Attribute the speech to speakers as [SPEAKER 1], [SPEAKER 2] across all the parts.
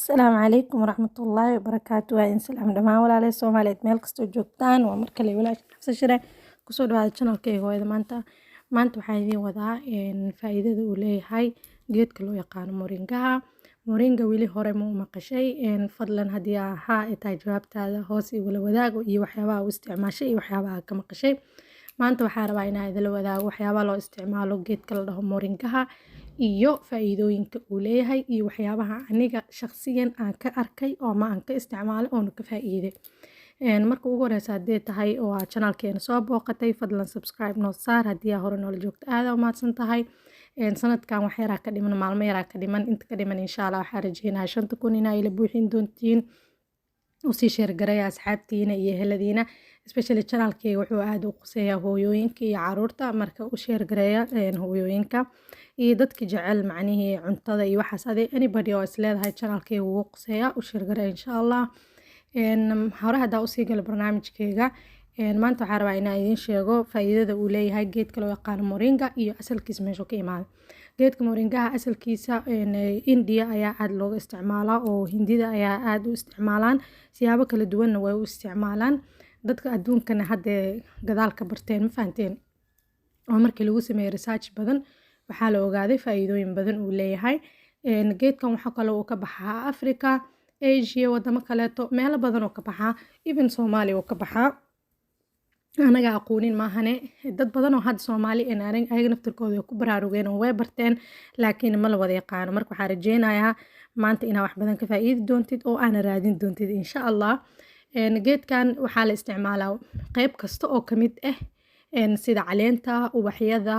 [SPEAKER 1] Asalaamu calaykum waraxmatullaahi wabarakaatu. Waa idin salaam dhamaan walaalahay Soomaaliyeed meel kastoo joogtaan. Waa mar kale walaasha Xafsa Shire kusoo dhawaada channelkayga hooyada maanta waxaan idiin wadaa faa'iidada uu leeyahay geedka loo yaqaano moringaha. Moringa weli hore ma u maqashay fadlan haddii ahaa ay tahay jawaabtaada hoos igula wadaago iyo waxyaabaha u isticmaashay iyo waxyaabaha ka maqashay. Maanta waxaan rabaa inaan idila wadaago waxyaabaha loo isticmaalo geedka la dhaho moringaha iyo faa'iidooyinka uu leeyahay iyo waxyaabaha aniga shakhsiyan aan ka arkay oo aan ka isticmaalay oo ka faa'iiday. Marka ugu horeysa hadii tahay oo aad channelkeena soo booqatay fadlan subscribe noo saar haddii aad hore noola joogto aad u mahadsan tahay. Sanadkan wax yaraa ka dhiman maalmo yaraa ka dhiman inta ka dhiman insha Allah waxaan rajeynayaa 5,000 inay ila buuxin doontiin usii share gareeya asxaabtiina iyo heladiina especially channelkayga wuxuu aad u quseeyaa hooyooyinka iyo caruurta marka u share gareeya hooyooyinka iyo dadka jecel macnihii cuntada iyo waxaas anybody oo is leedahay channelkayga wuu quseeyaa u share gareeya insha Allah. hore haddaa usii gala barnaamijkayga maanta waxaan rabaa inaan idiin sheego faa'iidada uu leeyahay geedka loo yaqaano moringa iyo asalkiisa meeshuu ka imaado. Geedka moringaha asalkiisa India ayaa aad looga isticmaalaa oo Hindida ayaa aad u isticmaalaan siyaabo kala duwanna way u isticmaalaan dadka adduunkana hadda gadaal ka barteen ma fahanteen oo markii lagu sameeyay research badan waxaa la ogaaday faa'iidooyin badan uu leeyahay. Geedkan waxaa kaloo uu ka baxaa Africa, Asia wadamo kaleeto meelo badan oo ka baxaa even Soomaaliya oo ka baxaa anaga aqoonin maahane dad badan oo hadda Soomaali ayaga naftirkooda ku baraarugeen oo way barteen laakiin ma la wada yaqaano. Marka waxaan rajeynayaa maanta inaad wax badan ka faa'iidi doontid oo aana raadin doontid insha Allah. Geedkan waxaa la isticmaalaa qayb kasta oo ka mid ah sida caleenta, ubaxyada,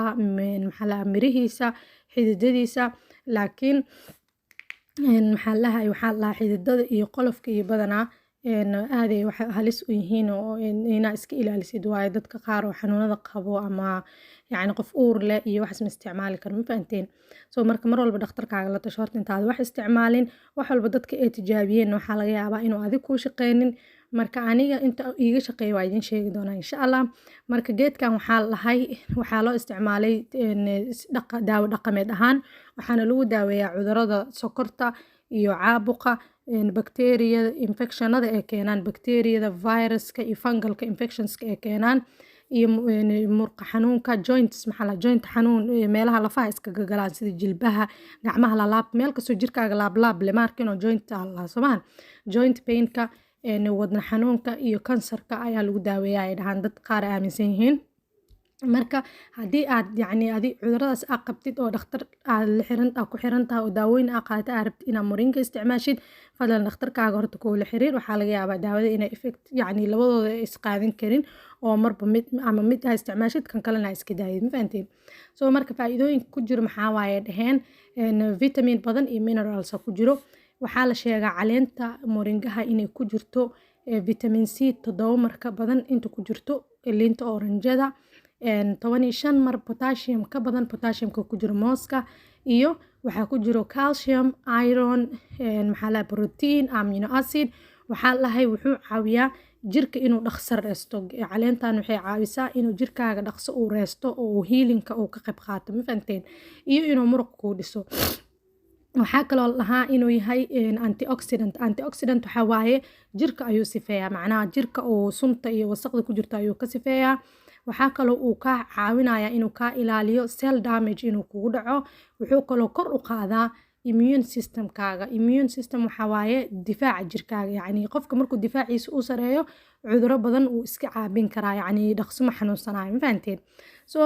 [SPEAKER 1] mirihiisa, xididadiisa laakiin waxaa la xididada iyo qolofka iyo badanaa aaday waxa halis u yihiin oo inaa iska ilaalisid waayo dadka qaar oo xanuunada qabo ama yacni qof uur leh iyo waxaas ma isticmaali karo ma fahanteen. marka mar walba dhakhtarkaaga la tasho horta intaad wax isticmaalin wax walba dadka ay tijaabiyeen waxaa laga yaabaa inuu adiga kuu shaqeynin marka aniga inta iiga shaqeeyo waa idin sheegi doonaa insha Allah. Marka geedkan waxaa loo isticmaalay daawo dhaqameed ahaan waxaana lagu daaweeyaa cudurrada sokorta iyo caabuqa bakteeriyada infectionada ee keenaan bakteeriyada viruska iyo fungalka infectionska ee keenaan iyo murqa xanuunka joints joint xanuun meelaha lafaha iskaga galaan sida jilbaha gacmaha laab meel kastoo jirkaaga laab le markin oo joint la samaan joint painka wadna xanuunka iyo kansarka ayaa lagu daaweeyaa ay dhahaan dad qaar aaminsan yihiin. Marka haddii aad yacni cuduradaas aad qabtid oo dhakhtar aad ku xiran tahay oo daawooyin aad qaadato aad rabtid inaad moringa isticmaashid fadlan dhakhtarkaaga horta kula xiriir waxaa laga yaabaa daawada inay effect yacni labadooda is qaadan karin oo marba mid aad isticmaashid kan kalena iska daayid ma fahanteen. Marka faa'iidooyinka ku jiro maxaa waaye dhaheen vitamin badan iyo minerals ku jiro waxaa la sheegaa caleenta moringaha inay ku jirto vitamin C 7 mar ka badan inta ku jirto liinta oranjada 15 mar potassium ka badan potassiumka ku jiro mooska iyo waxaa ku jiro calcium iron protein amino acid wuxuu caawiyaa jirka inuu dhaqso reesto caleentan waxay caawisaa inuu jirkaaga dhaqso u reesto oo healing-ka uu ka qayb qaato ma fahanteen iyo inuu muruq ku dhiso. waxaa kaloo lahaa inuu yahay antioxidant waxaa waaye jirka ayuu sifeeyaa macnaha jirka oo sunta iyo wasaqda ku jirta ayuu ka sifeeyaa. waxaa kaloo uu ka caawinayaa inuu ka ilaaliyo cell damage inuu kugu dhaco wuxuu kaloo kor u qaadaa immune system waxaa waaye difaaca jirkaaga yacni qofka markuu difaaciisa u sareeyo cudurro badan uu iska caabin karaa yacni dhaqso ma xanuunsanayo ma fahanteen.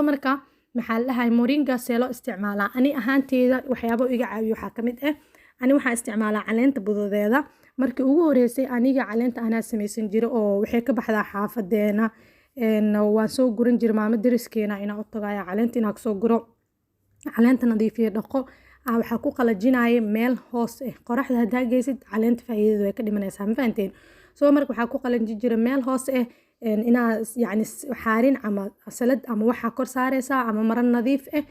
[SPEAKER 1] marka maxaa lahay moringa see loo isticmaalaa ani ahaanteeda waxyaabo iga caawiyo waxaa ka mid ah ani waxaan isticmaalaa caleenta budadeeda markii ugu horeysay aniga caleenta anaa samaysan jira oo waxay ka baxdaa xaafadeena waan soo guran jiray maamo dariskeena inaan u tagaya caleenta inaan kasoo guro caleenta nadiifiyo dhaqo waxaa ku qalajinaya meel hoos ah qoraxda haddaa geysid caleenta faa'iidada way ka dhimanaysaa ma fahanteen. marka waxaa ku qalajin jiray meel hoos ah inaa yacni xaarin ama salad ama waxaa kor saaraysaa ama maro nadiif ah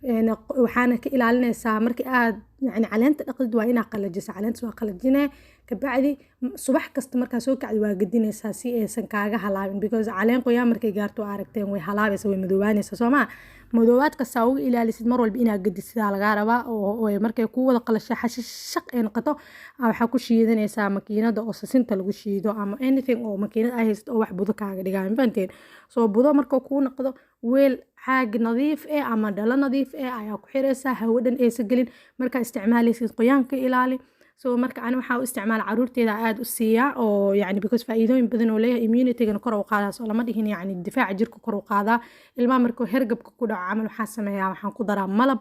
[SPEAKER 1] waxaana ka ilaalinaysaa markii aad yani caleenta dhaqdid waa inaa qalajisa caleenta waa qalajinee kabacdi subax kasta markaa soo kacdi waa gedinaysaa si aysan kaaga halaabin because caleen qoyaan markay gaarto aragteen way halaabaysa way madoobaanaysa soomaa madoobaad kastaa uga ilaalisid mar walba inaad gedid sidaa lagaa rabaa oo markay kuu wada qalasho xashishaq ay noqoto waxaa ku shiidanaysaa makiinada oo sasinta lagu shiido ama anything oo makiinad ay haysid oo wax budo kaaga dhigaa mafahanteen soo budo markuu kuu noqdo weel caag nadiif ama dhalo nadiif ayaa ku xiraysaa hawo dhan aysa gelin markaa isticmaalaysid qoyaanka ilaali soo marka ani waxaa u isticmaala caruurteeda aad u siiyaa oo yani because faa'iidooyin badan oo leeyahay immunitygana kor u qaadaa soo lama dhihin yani difaaca jirka kor u qaadaa ilmaha markuu hergabka ku dhaco camal waxaa sameeyaa waxaan ku daraa malab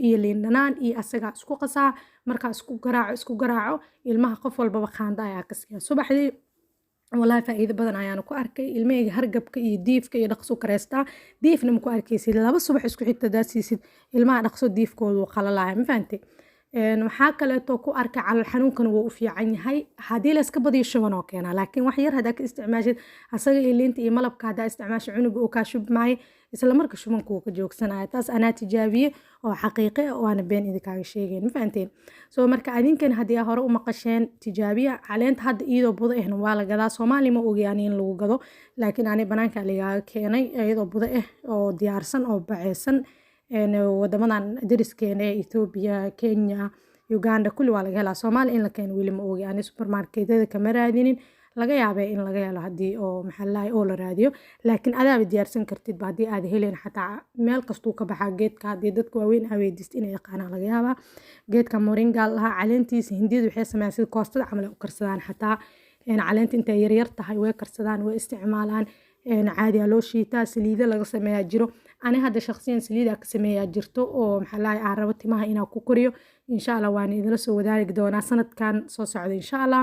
[SPEAKER 1] iyo liin dhanaan iyo asagaa isku qasaa markaa isku garaaco ilmaha qof walbaba qaanda ayaa ka siiya subaxdii والله فائدة بدن ayaan ku arkay ilmeyga hargabka iyo diifka iyo dhaqso kareystaa diifna ma ku arkaysid laba subax isku xigta daasiisid ilmaha dhaqso diifkoodu qalalaya ma fahantay waxaa kaleeto ku arkay calool xanuunkan wuu u fiican yahay haddii la iska badiyo shuban oo keena laakiin wax yar haddaa ka isticmaashid asaga iyo liinta iyo malabka haddaa isticmaasho cunuga oo kaa shubmaayo isla marka shubanka wuu ka joogsanaya taas anaa tijaabiye oo xaqiiqe oo aana been idinkaaga sheegayn ma fahanteen soo marka adinkan haddii hore u maqasheen tijaabiya caleenta hadda iyadoo budo ahna waa la gadaa soomaali ma ogyaan in lagu gado laakiin ani banaanka ligaaga keenay iyadoo budo ah oo diyaarsan oo baceysan wadamadan dariskeena ee Ethiopia Kenya Uganda kulli waa laga helaa Soomaali in la keeno weli ma ogi ani supermarketada kama raadinin laga yaabay in laga helo hadii oo maxallaay oo la raadiyo laakiin adaaba diyaarsan kartid ba hadii aad heleen xataa meel kastuu ka baxaa geedka hadii dadku waaweyn aweedist inay yaqaanaan laga yaabaa geedka moringa laha caleentiisa hindidu waxay sameeyaan sida koostada camal u karsadaan xataa caleenta intay yar tahay way karsadaan way isticmaalaan caadi loo shiitaa saliida laga sameeyaa jiro ani hadda shakhsiyan saliida ka sameeyaa jirto oo maxallaay aan rabo timaha inaan ku koriyo insha Allah waan idin soo wadaagi doonaa sanadkan soo socda insha Allah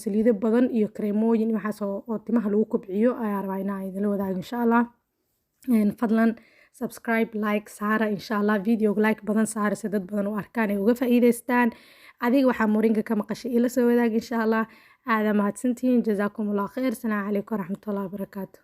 [SPEAKER 1] saliido badan iyo kreemooyin waxaas oo timaha lagu kobciyo ayaa rabaa inaan idin wadaago insha Allah fadlan subscribe like saara insha Allah video like badan saara si dad badan u arkaan ay uga faa'iideystaan adiga waxa moringa ka maqashay ila soo wadaag insha Allah aad mahadsantihiin jazakumullahu khayr salaamu calaykum waraxmatullaahi wabarakaatuh